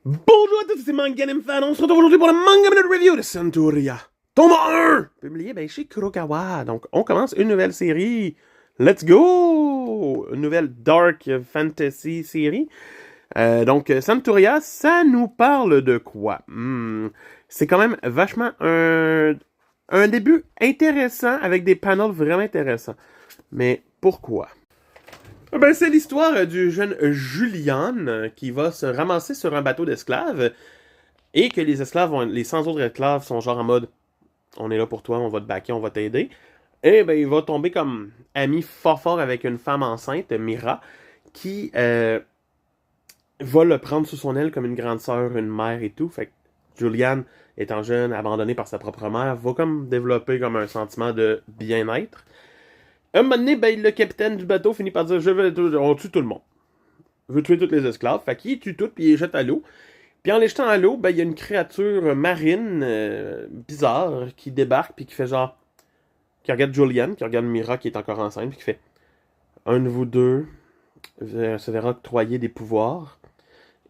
Bonjour à tous, c'est Manganim Fan. On se retrouve aujourd'hui pour le Manga Minute Review de Centuria. Tome 1! Publié chez Kurokawa. Donc, on commence une nouvelle série. Let's go! Une nouvelle Dark Fantasy série. Donc, Centuria, ça nous parle de quoi? C'est quand même vachement un début intéressant avec des panels vraiment intéressants. Mais pourquoi? C'est l'histoire du jeune Julian qui va se ramasser sur un bateau d'esclaves et que les esclaves, les 100 autres esclaves sont genre en mode on est là pour toi, on va te backer, on va t'aider. Et il va tomber comme ami fort avec une femme enceinte, Mira, qui va le prendre sous son aile comme une grande sœur, une mère et tout. Fait que Julian, étant jeune, abandonné par sa propre mère, va comme développer comme un sentiment de bien-être. Un moment donné, le capitaine du bateau finit par dire on tue tout le monde. Il veut tuer tous les esclaves. Fait qu'il tue tout puis il les jette à l'eau. Puis en les jetant à l'eau, il y a une créature marine bizarre qui débarque puis qui fait genre. Qui regarde Julian, qui regarde Mira qui est encore enceinte, puis qui fait un de vous deux se verra octroyer des pouvoirs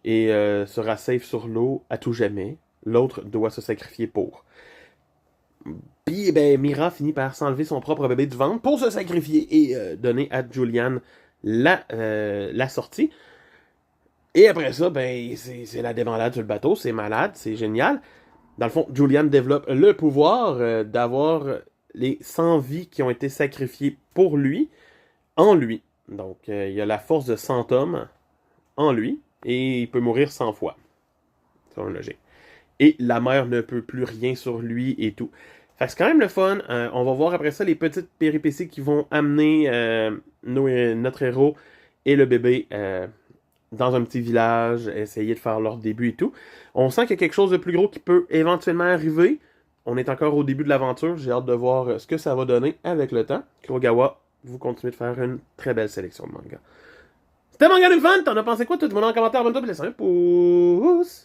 et sera safe sur l'eau à tout jamais. L'autre doit se sacrifier pour. Puis, Mira finit par s'enlever son propre bébé du ventre pour se sacrifier et donner à Julian la sortie. Et après ça, c'est la débandade sur le bateau, c'est malade, c'est génial. Dans le fond, Julian développe le pouvoir d'avoir les 100 vies qui ont été sacrifiées pour lui, en lui. Donc, il y a la force de 100 hommes en lui, et il peut mourir 100 fois. C'est une logique. Et la mère ne peut plus rien sur lui et tout. Fait que c'est quand même le fun. On va voir après ça les petites péripéties qui vont amener notre héros et le bébé dans un petit village, essayer de faire leur début et tout. On sent qu'il y a quelque chose de plus gros qui peut éventuellement arriver. On est encore au début de l'aventure. J'ai hâte de voir ce que ça va donner avec le temps. Kurokawa, vous continuez de faire une très belle sélection de mangas. C'était Manga Fan, t'en as pensé quoi? Tout le monde en commentaire, abonne-toi, laisse un pouce!